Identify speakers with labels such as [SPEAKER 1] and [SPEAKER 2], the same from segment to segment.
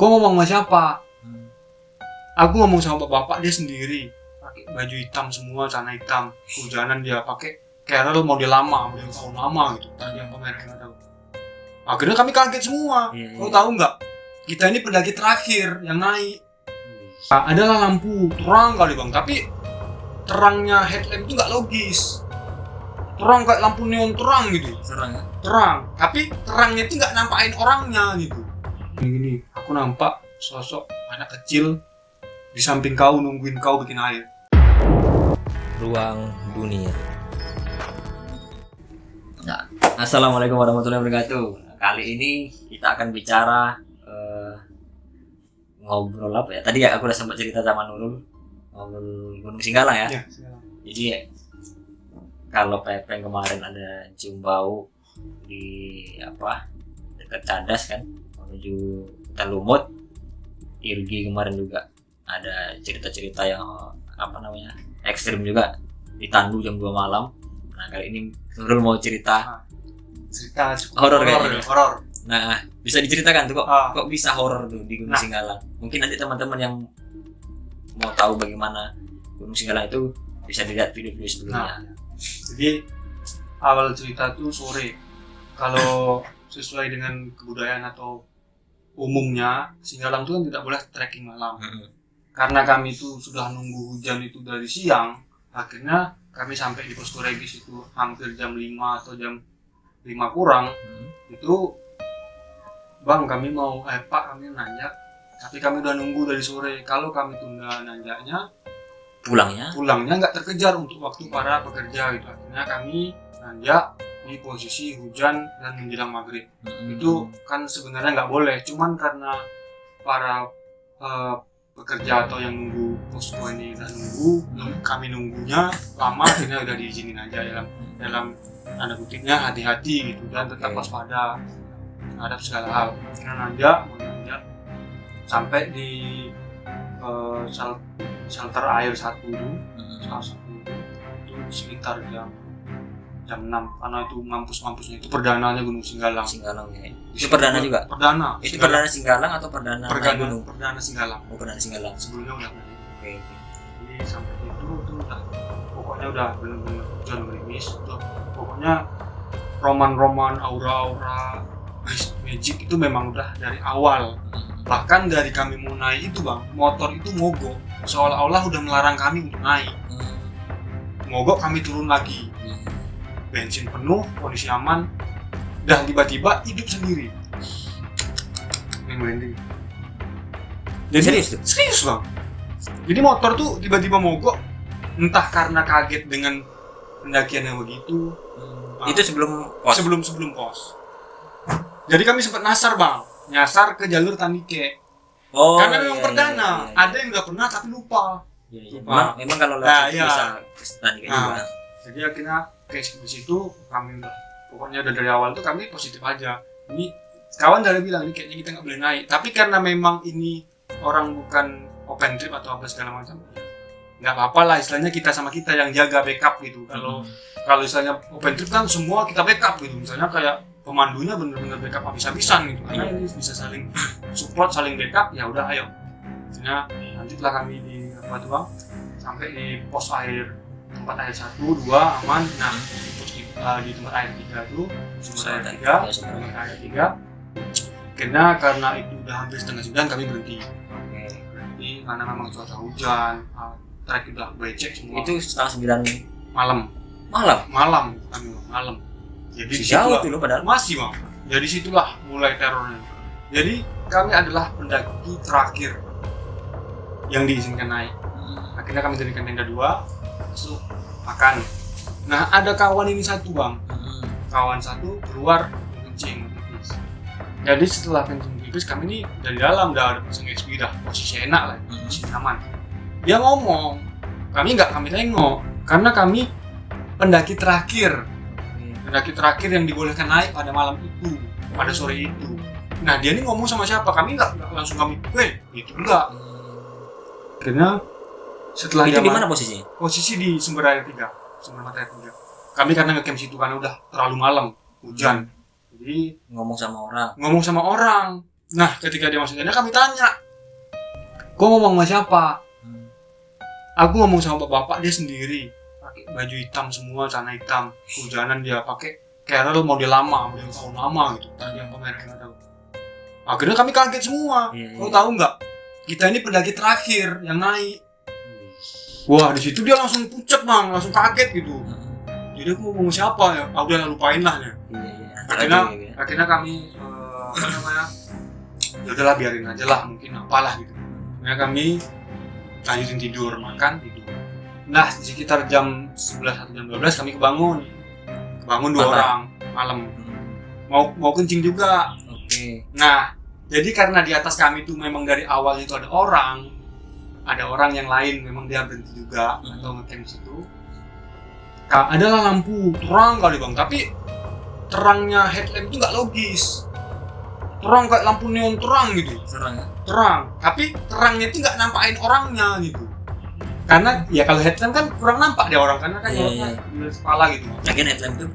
[SPEAKER 1] Kok ngomong sama siapa? Aku ngomong sama bapak dia sendiri, pakai baju hitam semua, celana hitam, kehujanan dia pakai Carol model lama, model tahun lama gitu. Tadi apa mereknya nggak tahu. Akhirnya kami kaget semua. Kau tahu nggak? Kita ini pendaki terakhir yang naik. Nah, adalah lampu terang kali bang, tapi terangnya headlamp itu nggak logis. Terang kayak lampu neon terang gitu. Terang, tapi terangnya itu nggak nampakin orangnya gitu. Gini, aku nampak sosok anak kecil di samping kau nungguin kau bikin air.
[SPEAKER 2] Ruang dunia. Nah, assalamualaikum warahmatullahi wabarakatuh. Kali ini kita akan bicara ngobrol apa ya? Tadi ya aku udah sempat cerita sama Nurul ngobrol Gunung Singgalang ya. Jadi kalau Pepeng kemarin ada cium bau di dekat Cadas kan menuju Hutan Lumut. Irgi kemarin juga ada cerita-cerita yang ekstrim juga di Tandu jam 2 malam. Nah kali ini Nurul mau cerita horor kayaknya.
[SPEAKER 1] Horor.
[SPEAKER 2] Nah bisa diceritakan tuh kok bisa horor tuh di Gunung Singgalang. Mungkin nanti teman-teman yang mau tahu bagaimana Gunung Singgalang itu bisa dilihat video-video sebelumnya.
[SPEAKER 1] Jadi awal cerita tuh sore. Kalau sesuai dengan kebudayaan atau umumnya Singgalang itu kan tidak boleh trekking malam. Karena kami itu sudah nunggu hujan itu dari siang, akhirnya kami sampai di posko regis itu hampir jam 5 atau jam 5 kurang. Itu bang kami mau Pak kami nanjak, tapi kami udah nunggu dari sore. Kalau kami tunda nanjaknya, pulangnya nggak terkejar untuk waktu para pekerja gitu. Akhirnya kami nanjak di posisi hujan dan menjelang maghrib. Itu kan sebenarnya nggak boleh, cuman karena para pekerja atau yang nunggu posko ini udah nunggu, kami nunggunya lama, akhirnya udah diizinin aja dalam tanda kutipnya hati-hati gitu dan tetap waspada terhadap segala hal. Karena nanjak sampai di shelter air satu itu sekitar jam 6 karena itu mampusnya itu perdananya Gunung Singgalang
[SPEAKER 2] ya. Itu perdana juga?
[SPEAKER 1] Perdana.
[SPEAKER 2] Itu perdana Singgalang atau perdana gunung?
[SPEAKER 1] Perdana Singgalang.
[SPEAKER 2] Oh, perdana Singgalang.
[SPEAKER 1] Sebelumnya udah.
[SPEAKER 2] Oke.
[SPEAKER 1] Jadi sampai itu udah pokoknya udah benar-benar hujan gerimis tuh. Pokoknya roman aura magic itu memang udah dari awal. Bahkan dari kami mau naik itu bang, motor itu mogok seolah-olah udah melarang kami untuk naik. Mogok kami turun lagi. Bensin penuh, kondisi aman, dan tiba-tiba hidup sendiri. Jadi serius bang. Jadi motor tuh tiba-tiba mogok, entah karena kaget dengan pendakian yang begitu.
[SPEAKER 2] Itu sebelum pos.
[SPEAKER 1] Sebelum pos. Jadi kami sempat nyasar ke jalur Tandike. Karena memang perdana. Iya. Ada yang nggak pernah tapi lupa.
[SPEAKER 2] Memang kalau lewat bisa ke Tandike juga.
[SPEAKER 1] Jadi akhirnya di situ kami pokoknya udah dari awal tuh kami positif aja. Ini kawan dari bilang ini kayaknya kita nggak boleh naik. Tapi karena memang ini orang bukan open trip atau apa segala macam, nggak apa-apa lah. Istilahnya kita sama kita yang jaga backup gitu. Kalau istilahnya open trip kan semua kita backup gitu. Misalnya kayak pemandunya bener-bener backup habis-habisan gitu. Karena ini bisa saling support, saling backup. Ya udah ayo. Akhirnya nanti telah kami di sampai di pos air. Tempat air 1, 2 aman. Nah di tempat air 3 itu sumber air 3 karena itu udah hampir setengah 9 kami berhenti karena memang cuaca hujan, trek udah becek semua.
[SPEAKER 2] Itu setengah 9 malam. Jadi jauh tuh loh padahal
[SPEAKER 1] masih bang. Jadi situlah mulai terornya. Jadi kami adalah pendaki terakhir yang diizinkan naik. Akhirnya kami dirikan tenda 2 masuk makan. Nah ada kawan ini satu bang, kawan satu keluar kencing pipis. Jadi setelah kencing pipis kami ini dari dalam udah ada pasang XP dah posisi enak lah, posisi aman. Dia ngomong, kami tengok karena kami pendaki terakhir yang dibolehkan naik pada malam itu, pada sore itu. Nah dia ini ngomong sama siapa? Kami nggak langsung gitu enggak. Karena setelah
[SPEAKER 2] itu di mana posisinya?
[SPEAKER 1] Posisi di sumber mata air 3. Kami karena ngecamp situ karena udah terlalu malam, hujan. Jadi
[SPEAKER 2] ngomong sama orang.
[SPEAKER 1] Nah ketika dia masuk tenda kami tanya, kau ngomong sama siapa? Aku ngomong sama bapak dia sendiri, pakai baju hitam semua, celana hitam, kehujanan dia pakai Carol model lama, model tahun lama gitu, tadi yang pemerek nggak tahu. Akhirnya kami kaget semua. Kau tahu nggak? Kita ini pendaki terakhir yang naik. Wah di situ dia langsung pucat bang, langsung kaget gitu. Jadi aku ngomong siapa ya? Aku udah lupain lah ya. Akhirnya kami apa namanya? Ya udahlah biarin aja lah, mungkin apalah gitu. Akhirnya kami lanjutin tidur, makan, tidur. Nah sekitar jam 11 atau jam 12 kami kebangun 2 orang malam. Mau kencing juga. Nah jadi karena di atas kami itu memang dari awal itu ada orang yang lain memang dia berhenti juga atau ngecamp situ. Adalah lampu terang kali bang, tapi terangnya headlamp itu nggak logis. Terang kayak lampu neon terang gitu. Terang, tapi terangnya itu nggak nampakin orangnya gitu. Karena ya kalau headlamp kan kurang nampak dia orang karena kan di kepala gitu.
[SPEAKER 2] Mungkin headlamp itu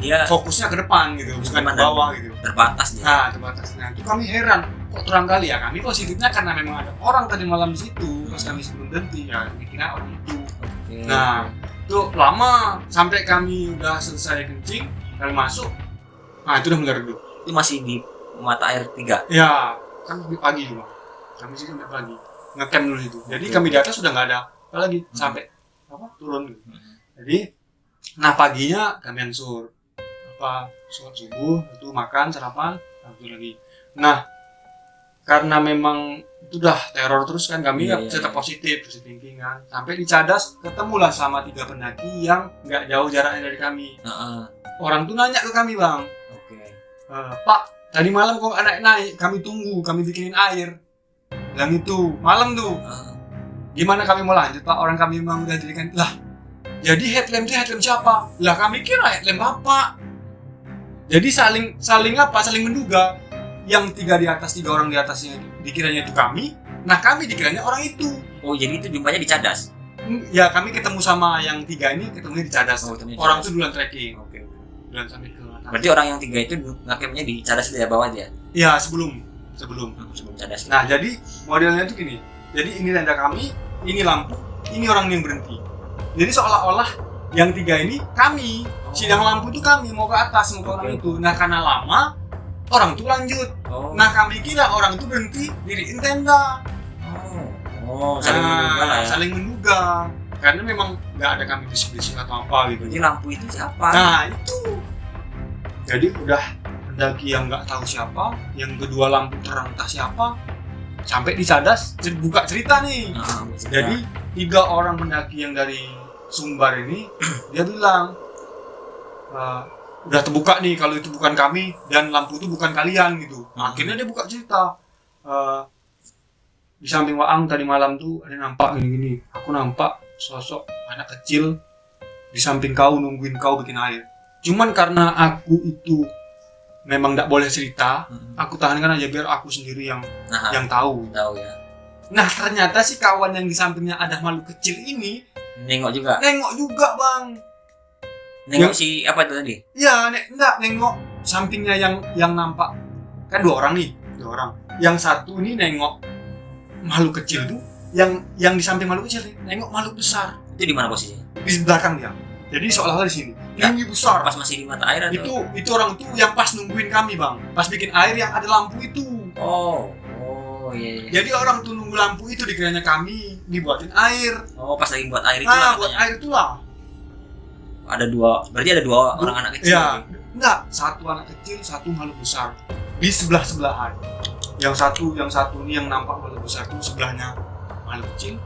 [SPEAKER 2] dia
[SPEAKER 1] fokusnya ke depan gitu, bukan ke bawah gitu.
[SPEAKER 2] Terbatas dia.
[SPEAKER 1] Terbatas. Nah itu kami heran, kok terang kali ya? Kami positifnya karena memang ada orang tadi malam di situ, pas kami sebelum berhenti ya dikira orang itu. Nah itu lama sampai kami udah selesai kencing, kami masuk. Nah itu udah mulai redup.
[SPEAKER 2] Itu masih di mata air 3?
[SPEAKER 1] Ya, kan pagi juga. Kami sih sampai pagi ngecamp dulu itu. Jadi kami di atas sudah nggak ada apa lagi sampai turun gitu. Jadi, nah paginya kami ansur sholat subuh itu makan sarapan lanjut lagi. Nah karena memang itu udah teror terus kan kami tetap positif thinking kan. Sampai di Cadas ketemulah sama 3 pendaki yang nggak jauh jaraknya dari kami. Orang tuh nanya ke kami bang, Pak tadi malam kok naik kami tunggu, kami bikinin air. Bilang itu malam tuh. Gimana kami mau lanjut Pak? Orang kami memang udah jadikan lah. Jadi headlamp itu headlamp siapa? Lah kami kira headlamp Bapak. Jadi saling menduga. Yang 3 di atas, 3 orang di atasnya dikiranya itu kami. Nah kami dikiranya orang itu.
[SPEAKER 2] Oh jadi itu jumpanya di Cadas?
[SPEAKER 1] Ya kami ketemu sama yang 3 ini ketemunya di Cadas. Orang itu duluan trekking. Duluan sampai ke atas.
[SPEAKER 2] Berarti orang yang 3 itu ngacampnya di Cadas di bawah dia?
[SPEAKER 1] Iya sebelum Cadas. Nah jadi modelnya itu gini. Jadi ini tenda kami, ini lampu, ini orang yang berhenti. Jadi seolah-olah yang 3 ini kami, sidang lampu itu kami mau ke atas mau ke orang itu. Nah karena lama orang itu lanjut. Nah kami kira orang itu berhenti diriin tenda. Saling menduga. Karena memang nggak ada kami bisik-bisik atau apa gitu.
[SPEAKER 2] Jadi lampu itu siapa?
[SPEAKER 1] Nah itu. Jadi udah pendaki yang nggak tahu siapa, yang kedua lampu terang entah siapa. Sampai di Cadas buka cerita nih. Jadi 3 orang pendaki yang dari Sumbar ini dia bilang udah terbuka nih kalau itu bukan kami dan lampu itu bukan kalian gitu. Akhirnya dia buka cerita di samping Waang tadi malam tuh ada nampak gini-gini. Aku nampak sosok anak kecil di samping kau nungguin kau bikin air. Cuman karena aku itu memang tidak boleh cerita, aku tahankan aja biar aku sendiri yang tahu ya. Nah ternyata si kawan yang di sampingnya ada makhluk kecil ini
[SPEAKER 2] nengok juga
[SPEAKER 1] bang.
[SPEAKER 2] Nengok si apa itu tadi?
[SPEAKER 1] Ya nengok sampingnya yang nampak kan 2 orang nih, 2 orang. Yang satu ini nengok makhluk kecil tuh, yang di samping makhluk kecil nih nengok makhluk besar.
[SPEAKER 2] Itu di mana posisinya?
[SPEAKER 1] Di belakang dia. Jadi seolah-olah di sini. Tinggi besar.
[SPEAKER 2] Pas masih di mata air atau?
[SPEAKER 1] Itu orang tuh yang pas nungguin kami bang. Pas bikin air yang ada lampu itu.
[SPEAKER 2] Oh iya.
[SPEAKER 1] Jadi orang tuh nunggu lampu itu dikiranya kami dibuatin air.
[SPEAKER 2] Oh pas lagi buat air itu
[SPEAKER 1] lah. Buat air itulah.
[SPEAKER 2] Berarti ada 2 orang anak kecil.
[SPEAKER 1] Iya. Enggak, 1 anak kecil, 1 makhluk besar. Di sebelahan. Yang satu ini yang nampak makhluk besar tuh sebelahnya makhluk kecil.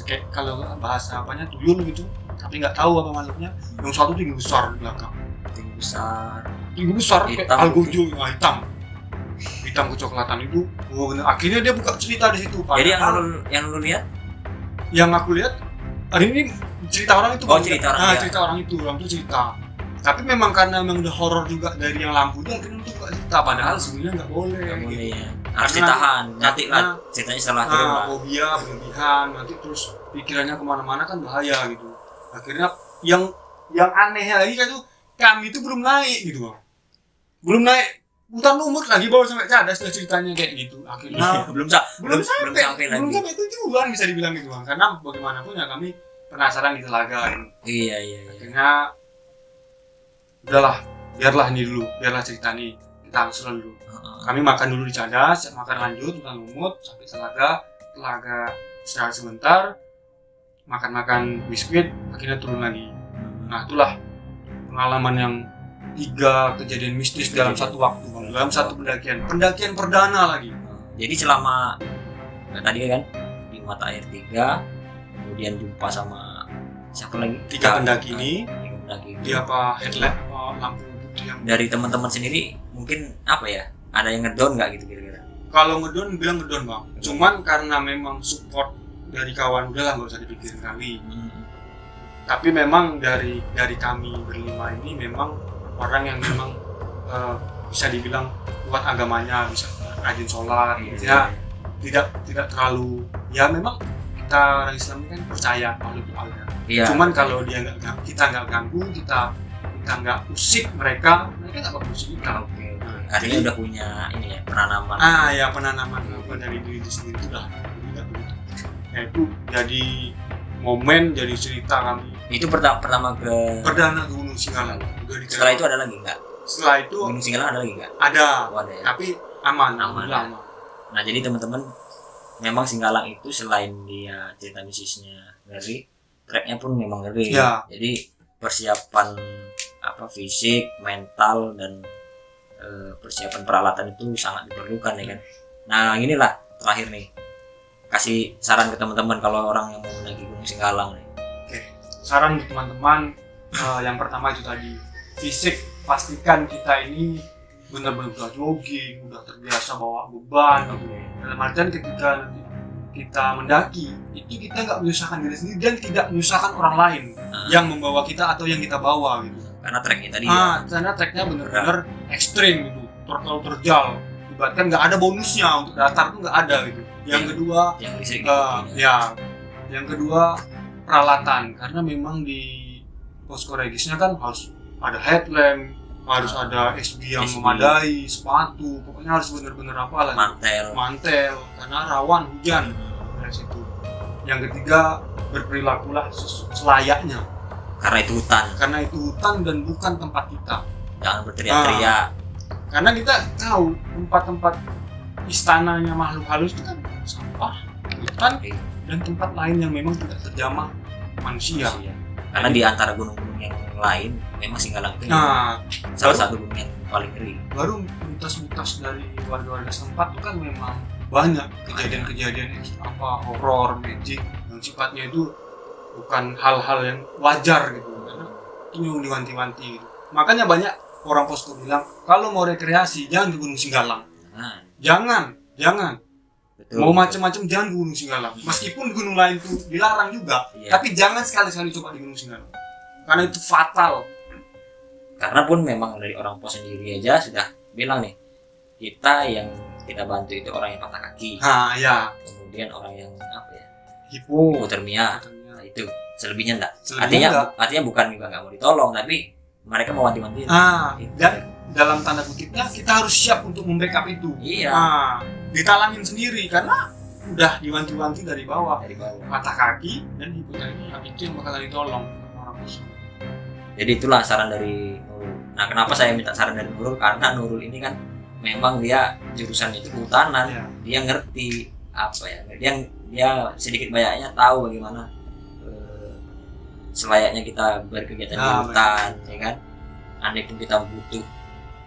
[SPEAKER 1] Kayak kalau bahasa apanya tuyul gitu. Tapi nggak tahu apa makhluknya. Yang satu tinggi besar di belakang. Tinggi besar kayak algojo hitam kecoklatan itu. Akhirnya dia buka cerita di situ.
[SPEAKER 2] Jadi yang lu lihat?
[SPEAKER 1] Yang aku lihat hari ini cerita orang itu.
[SPEAKER 2] Cerita
[SPEAKER 1] orang itu cerita. Tapi memang karena memang udah horor juga dari yang lampu dia akhirnya untuk cerita. Padahal sebenarnya nggak boleh.
[SPEAKER 2] Ya. Harus ditahan. Nanti lah ceritanya setelah turun lah.
[SPEAKER 1] Fobia berlebihan nanti terus pikirannya kemana-mana kan bahaya gitu. Akhirnya yang anehnya lagi kan tuh kami itu belum naik gitu bang. hutan lumut lagi baru sampai cadas sudah ceritanya kayak gitu. Akhirnya belum sampai tujuan bisa dibilang gitu Bang. Karena bagaimanapun ya kami penasaran di telaga gitu.
[SPEAKER 2] Iya.
[SPEAKER 1] Akhirnya udahlah, biarlah cerita nih kita angsuran dulu. Kami makan dulu di cadas, makan lanjut hutan lumut sampai telaga istirahat sebentar, makan biskuit, akhirnya turun lagi. Nah itulah pengalaman yang 3 kejadian mistis dalam satu waktu Bang. Dalam satu pendakian perdana lagi.
[SPEAKER 2] Jadi selama tadi kan di mata air 3, kemudian jumpa sama siapa lagi?
[SPEAKER 1] 3 pendaki ini. Dia apa headlamp lampu putih yang
[SPEAKER 2] dari teman-teman sendiri mungkin apa ya? Ada yang ngedown nggak gitu kira-kira?
[SPEAKER 1] Kalau ngedown bilang ngedown Bang. Cuman karena memang support dari kawan udahlah nggak usah dipikirin kami. Tapi memang dari kami berlima ini memang orang yang memang bisa dibilang kuat agamanya, bisa rajin sholat, ya tidak terlalu, ya memang kita orang Islam ini kan percaya makhluk Allah. Cuman kalau kita nggak ganggu, kita nggak usik mereka nggak bakal usik kita.
[SPEAKER 2] Artinya udah punya ini ya penanaman.
[SPEAKER 1] Ya penanaman dari diri sendiri itu dah tidak begitu. Ya itu jadi momen, jadi cerita kami.
[SPEAKER 2] Itu perdana ke
[SPEAKER 1] Gunung Singgalang.
[SPEAKER 2] Setelah itu ada lagi nggak?
[SPEAKER 1] Setelah itu
[SPEAKER 2] Gunung Singgalang ada lagi nggak?
[SPEAKER 1] Ada.
[SPEAKER 2] Ya?
[SPEAKER 1] Tapi aman.
[SPEAKER 2] Nah jadi teman-teman, memang Singgalang itu selain dia cerita mistisnya ngeri, treknya pun memang ngeri.
[SPEAKER 1] Ya.
[SPEAKER 2] Jadi persiapan fisik, mental dan persiapan peralatan itu sangat diperlukan ya kan. Nah inilah terakhir nih, kasih saran ke teman-teman kalau orang yang mau mendaki Gunung Singgalang nih.
[SPEAKER 1] Oke, saran untuk teman-teman yang pertama itu tadi, fisik, pastikan kita ini benar-benar udah jogging, udah terbiasa bawa beban. Dalam artian ketika kita mendaki itu kita nggak menyusahkan diri sendiri dan tidak menyusahkan orang lain yang membawa kita atau yang kita bawa gitu.
[SPEAKER 2] Karena treknya tadi
[SPEAKER 1] karena treknya benar-benar ekstrim gitu, terlalu terjal. Ibaratkan nggak ada bonusnya untuk datar tuh nggak ada gitu. Yang kedua, yang kedua peralatan, karena memang di posko regisnya kan harus ada headlamp, harus ada SB yang memadai, sepatu, pokoknya harus benar-benar mantel, karena rawan hujan dari situ. Yang ketiga, berperilakulah selayaknya.
[SPEAKER 2] Karena itu
[SPEAKER 1] hutan dan bukan tempat kita.
[SPEAKER 2] Jangan berteriak-teriak.
[SPEAKER 1] Karena kita tahu tempat-tempat istananya makhluk halus itu kan sampah, hutan, dan tempat lain yang memang tidak terjamah manusia.
[SPEAKER 2] Karena di antara gunung-gunung yang lain, memang Singgalang itu salah satu gunung yang paling ngeri.
[SPEAKER 1] Baru mitos-mitos dari warga-warga setempat itu kan memang banyak kejadian-kejadian horor, magic yang sifatnya itu bukan hal-hal yang wajar gitu, karena itu yang diwanti-wanti gitu. Makanya banyak orang posko bilang kalau mau rekreasi jangan ke Gunung Singgalang. Jangan. Betul, mau macam-macam jangan di Gunung Singgalang. Meskipun di gunung lain itu dilarang juga, tapi jangan sekali-sekali coba di Gunung Singgalang. Karena itu fatal.
[SPEAKER 2] Karena pun memang dari orang pos sendiri aja sudah bilang nih, kita yang kita bantu itu orang yang patah kaki. Kemudian orang yang hipotermia. Nah, itu selebihnya enggak. Artinya bukan juga nggak mau ditolong, tapi mereka mau wanti-wanti.
[SPEAKER 1] Dan dalam tanda kutipnya kita harus siap untuk membackup itu. Ditalangin sendiri karena udah diwanti-wanti dari bawah. Patah kaki dan hipotermia itu yang bakalan ditolong orang musuh.
[SPEAKER 2] Jadi itulah saran dari Nurul. Nah, kenapa saya minta saran dari Nurul? Karena Nurul ini kan memang dia jurusannya itu kehutanan. Dia ngerti dia sedikit banyaknya tahu bagaimana selayaknya kita berkegiatan di hutan, ya kan? Andai pun kita butuh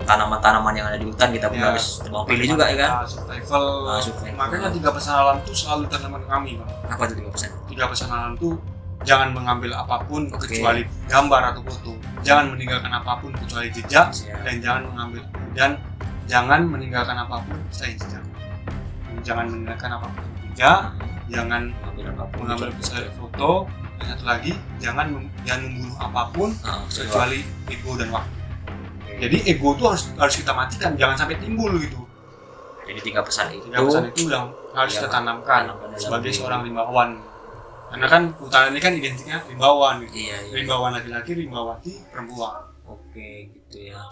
[SPEAKER 2] tanaman-tanaman yang ada di hutan, kita pun harus tebang pilih juga, ya kan?
[SPEAKER 1] Survival. Makanya 3 pesan alam itu selalu tertanam kami, Bang.
[SPEAKER 2] Apa itu 3 pesan?
[SPEAKER 1] 3 pesan alam itu jangan mengambil apapun kecuali gambar atau foto. Jangan meninggalkan apapun kecuali jejak, dan jangan meninggalkan apapun selain jejak. Jangan meninggalkan apapun jejak, jangan mengambil foto. Dan satu lagi, jangan membunuh apapun kecuali ego dan waktu. Jadi ego itu harus kita matikan, jangan sampai timbul gitu.
[SPEAKER 2] Jadi 3 pesan itu
[SPEAKER 1] yang harus kita tanamkan sebagai seorang rimbawan. Karena kan hutan ini kan identiknya rimbawan gitu. Rimbawan laki-laki, rimbawati perempuan.
[SPEAKER 2] Oke, gitu ya.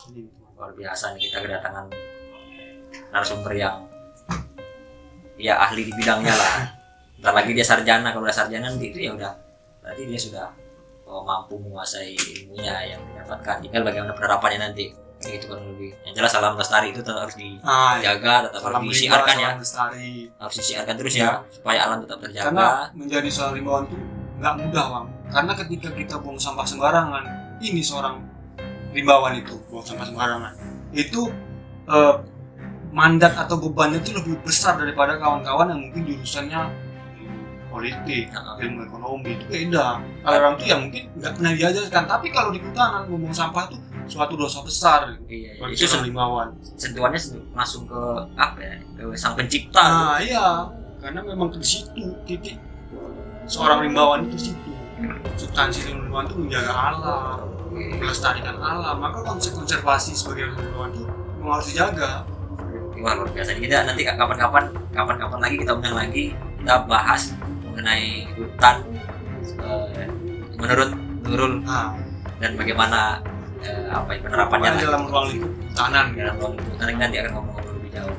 [SPEAKER 2] Luar biasa nih kita kedatangan narasumber yang ya ahli di bidangnya lah. Bentar lagi dia sarjana, kalau udah sarjana nanti itu ya udah berarti dia sudah mampu menguasai ilmunya yang didapatkan. Tinggal bagaimana penerapannya nanti. Gitu kan lebih. Yang jelas alam lestari itu tetap harus dijaga, tetap harus disiarkan ya. Harus disiarkan terus ya supaya alam tetap terjaga.
[SPEAKER 1] Karena menjadi seorang rimbawan itu nggak mudah, Bang. Karena ketika kita buang sampah sembarangan, ini seorang rimbawan itu buang sampah sembarangan, itu mandat atau bebannya itu lebih besar daripada kawan-kawan yang mungkin jurusannya politik, ilmu ekonomi, itu beda. Kalau orang itu ya mungkin nggak pernah diajarkan, tapi kalau di hutan ngomong sampah itu suatu dosa besar.
[SPEAKER 2] Iya,
[SPEAKER 1] itu rimbawan.
[SPEAKER 2] Sentuhannya langsung ke apa ya? Ke sang pencipta.
[SPEAKER 1] Nah, iya. Karena memang di situ titik seorang rimbawan itu situ. Substansi rimbawan itu menjaga alam, melestarikan alam. Maka konsep konservasi sebagai rimbawan itu memang harus dijaga.
[SPEAKER 2] Wah, luar biasa. Kita nanti kapan-kapan lagi kita undang lagi, kita bahas mengenai hutan menurut Nurul dan bagaimana penerapannya
[SPEAKER 1] dalam ruang lingkup hutanan.
[SPEAKER 2] Dalam ruang lingkup hutanan nanti akan ngomong lebih jauh.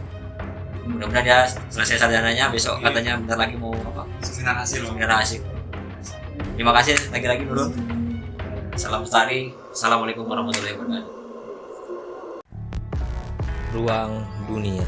[SPEAKER 2] Mudah-mudahan dia selesai sarjananya besok katanya bentar lagi mau
[SPEAKER 1] seminar hasil.
[SPEAKER 2] Terima kasih lagi Nurul. Salam lestari. Assalamualaikum warahmatullahi wabarakatuh.
[SPEAKER 3] Ruang Dunia.